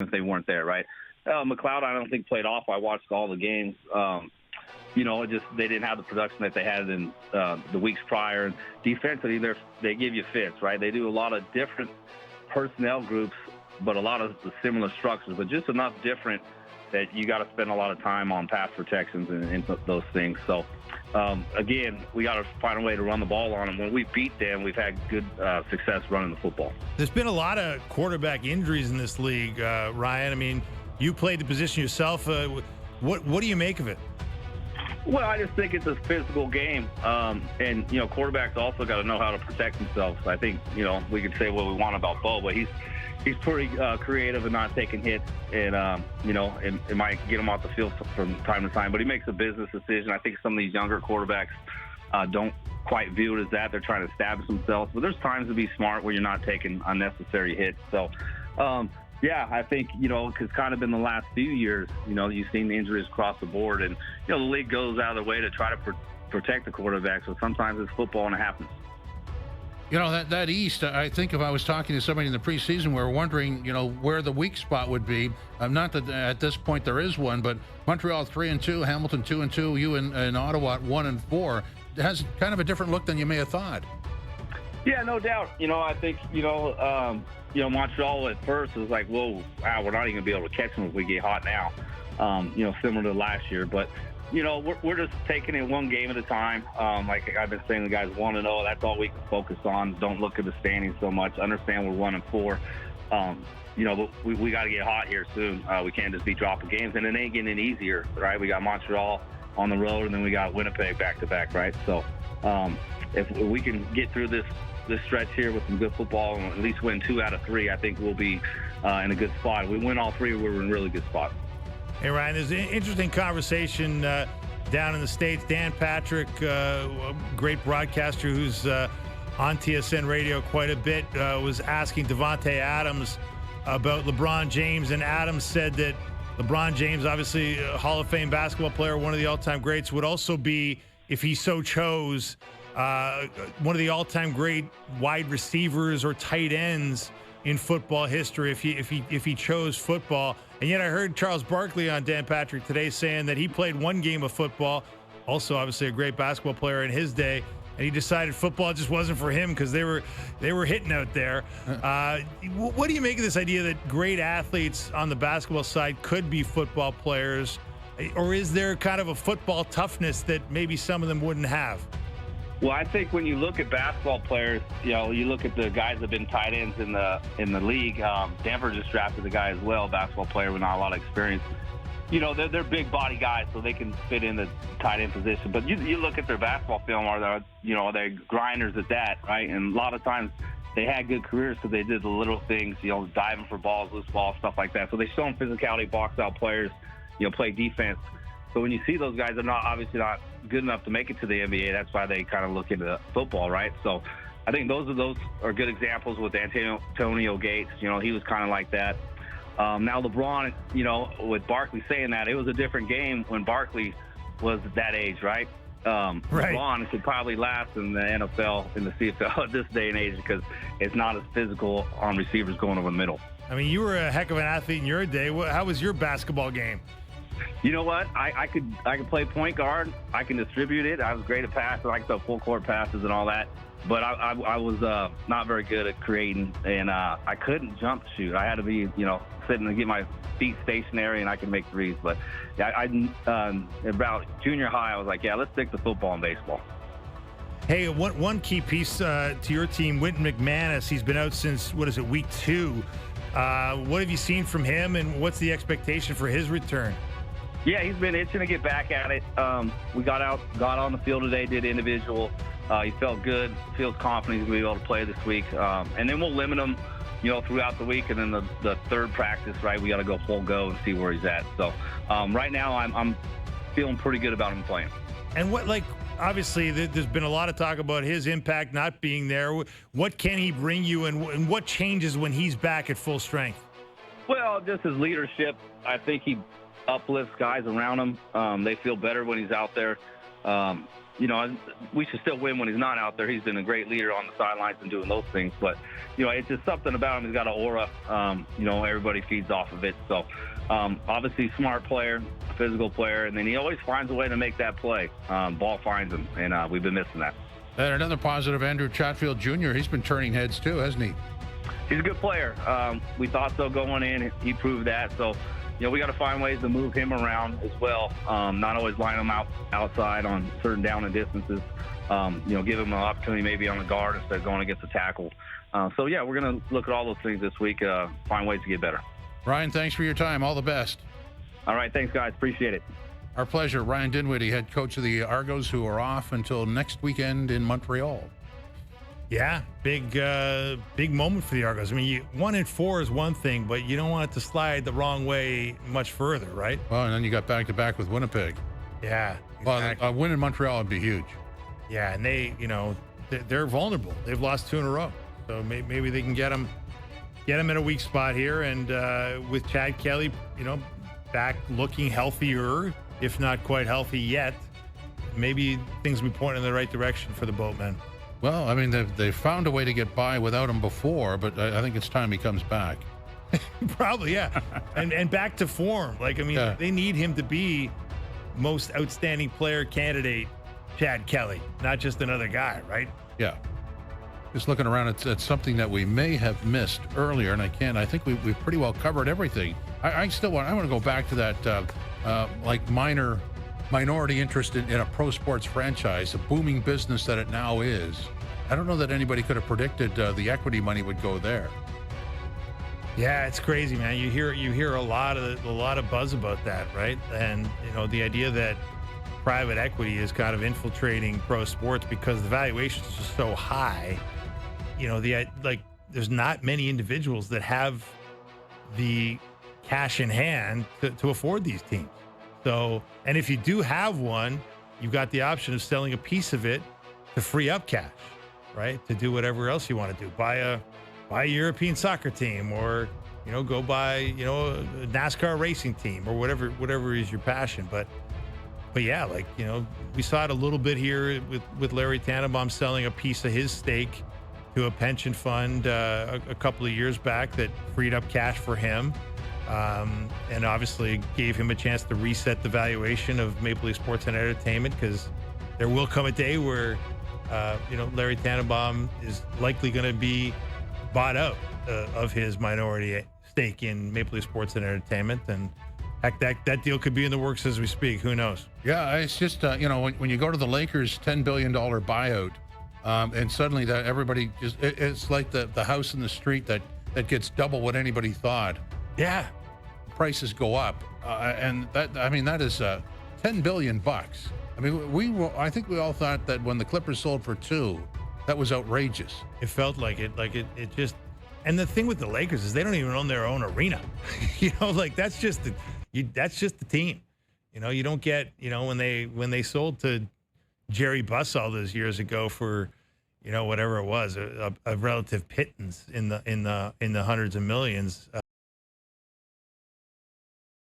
if they weren't there, right? McLeod, I don't think played awful. I watched all the games. They didn't have the production that they had in the weeks prior. And defensively, they give you fits, right? They do a lot of different personnel groups, but a lot of the similar structures, but just enough different that you got to spend a lot of time on pass protections and those things. So, again, we got to find a way to run the ball on them. When we beat them, we've had good success running the football. There's been a lot of quarterback injuries in this league, Ryan. I mean, you played the position yourself. What do you make of it? Well, I just think it's a physical game. And quarterbacks also got to know how to protect themselves. I think, we could say what we want about Bo, but he's pretty creative and not taking hits. And, it might get him off the field from time to time. But he makes a business decision. I think some of these younger quarterbacks don't quite view it as that. They're trying to establish themselves. But there's times to be smart where you're not taking unnecessary hits. So, yeah, I think, because kind of in the last few years, you've seen the injuries across the board. And, the league goes out of their way to try to protect the quarterback. So sometimes it's football and it happens. That East, I think if I was talking to somebody in the preseason, we were wondering, where the weak spot would be. Not that at this point there is one, but Montreal 3-2, Hamilton 2-2, you and Ottawa at 1-4. It has kind of a different look than you may have thought. Yeah, no doubt. I think, Montreal at first was like, whoa, wow, we're not even going to be able to catch them if we get hot now, similar to last year. But, we're just taking it one game at a time. Like I've been saying, the guys 1-0, that's all we can focus on. Don't look at the standings so much. Understand we're 1-4. But we got to get hot here soon. We can't just be dropping games, and it ain't getting any easier, right? We got Montreal on the road, and then we got Winnipeg back-to-back, right? So if we can get through this stretch here with some good football and at least win 2 out of 3, I think we'll be in a good spot. If we win all 3, we're in a really good spot. Hey, Ryan, there's an interesting conversation down in the States. Dan Patrick, great broadcaster who's on TSN radio quite a bit, was asking Davante Adams about LeBron James, and Adams said that LeBron James, obviously a Hall of Fame basketball player, one of the all-time greats, would also be, if he so chose, one of the all-time great wide receivers or tight ends in football history if he chose football. And yet I heard Charles Barkley on Dan Patrick today saying that he played one game of football, also obviously a great basketball player in his day, and he decided football just wasn't for him because they were hitting out there. What do you make of this idea that great athletes on the basketball side could be football players, or is there kind of a football toughness that maybe some of them wouldn't have? Well, I think when you look at basketball players, you look at the guys that have been tight ends in the league. Denver just drafted a guy as well, a basketball player with not a lot of experience. They're big body guys, so they can fit in the tight end position. But you look at their basketball film, or they're grinders at that, right? And a lot of times they had good careers because they did the little things, diving for balls, loose balls, stuff like that. So they show them physicality, box out players, play defense. So when you see those guys, they're obviously not good enough to make it to the NBA. That's why they kind of look into football, right? So I think those are good examples with Antonio Gates. He was kind of like that. Now LeBron, with Barkley saying that, it was a different game when Barkley was that age, right? Right. LeBron should probably last in the NFL, in the CFL at this day and age because it's not as physical on receivers going over the middle. I mean, you were a heck of an athlete in your day. How was your basketball game? You know what? I could play point guard. I can distribute it. I was great at passing. I could throw full court passes and all that. But I was not very good at creating, and I couldn't jump shoot. I had to be, sitting and get my feet stationary, and I can make threes. But about junior high, I was like, yeah, let's stick to football and baseball. Hey, one key piece to your team, Wynton McManus. He's been out since, week 2. What have you seen from him, and what's the expectation for his return? Yeah, he's been itching to get back at it. We got on the field today, did individual. He felt good, feels confident he's going to be able to play this week. And then we'll limit him, throughout the week. And then the third practice, right, we got to go full go and see where he's at. So right now I'm feeling pretty good about him playing. And obviously there's been a lot of talk about his impact not being there. What can he bring you, and what changes when he's back at full strength? Well, just his leadership. I think he uplifts guys around him. They feel better when he's out there. we should still win when he's not out there. He's been a great leader on the sidelines and doing those things. But, it's just something about him. He's got an aura. Everybody feeds off of it. So, obviously, smart player, physical player, and then he always finds a way to make that play. Ball finds him, and we've been missing that. And another positive, Andrew Chatfield Jr., he's been turning heads too, hasn't he? He's a good player. We thought so going in. He proved that. So, we got to find ways to move him around as well. Not always line him outside on certain down and distances. Give him an opportunity maybe on the guard instead of going against the tackle. We're going to look at all those things this week, find ways to get better. Ryan, thanks for your time. All the best. All right. Thanks, guys. Appreciate it. Our pleasure. Ryan Dinwiddie, head coach of the Argos, who are off until next weekend in Montreal. Yeah, big moment for the Argos. I mean, 1-4 is one thing, but you don't want it to slide the wrong way much further, right? Well, and then you got back-to-back with Winnipeg. Yeah. Exactly. Well, a win in Montreal would be huge. Yeah, and they're vulnerable. They've lost 2 in a row, so maybe they can get them in a weak spot here. And with Chad Kelly, back looking healthier, if not quite healthy yet, maybe things will be pointing in the right direction for the Boatmen. Well, I mean, they've found a way to get by without him before, but I think it's time he comes back. Probably, yeah. and back to form. They need him to be most outstanding player candidate, Chad Kelly, not just another guy, right? Yeah. Just looking around, it's something that we may have missed earlier, and I think we've pretty well covered everything. I want to go back to that minority interest in a pro sports franchise, a booming business that it now is. I don't know that anybody could have predicted the equity money would go there. Yeah, it's crazy, man. You hear a lot of buzz about that, right? And the idea that private equity is kind of infiltrating pro sports because the valuations are just so high. There's not many individuals that have the cash in hand to afford these teams. So, and if you do have one, you've got the option of selling a piece of it to free up cash, right? To do whatever else you want to do. Buy a European soccer team, or, go buy, a NASCAR racing team, or whatever is your passion. But yeah, we saw it a little bit here with Larry Tannenbaum selling a piece of his stake to a pension fund a couple of years back that freed up cash for him. And obviously gave him a chance to reset the valuation of Maple Leaf Sports and Entertainment, because there will come a day where, Larry Tannenbaum is likely going to be bought out of his minority stake in Maple Leaf Sports and Entertainment. And heck, that deal could be in the works as we speak. Who knows? Yeah, it's just, when you go to the Lakers' $10 billion buyout, and suddenly that everybody it's like the house in the street that gets double what anybody thought. Yeah. Prices go up, and that is $10 billion. I mean, I think we all thought that when the Clippers sold for $2 billion, that was outrageous. It felt like it. It just. And the thing with the Lakers is they don't even own their own arena. That's just the team. You don't get when they sold to Jerry Buss all those years ago for whatever it was, a relative pittance in the hundreds of millions.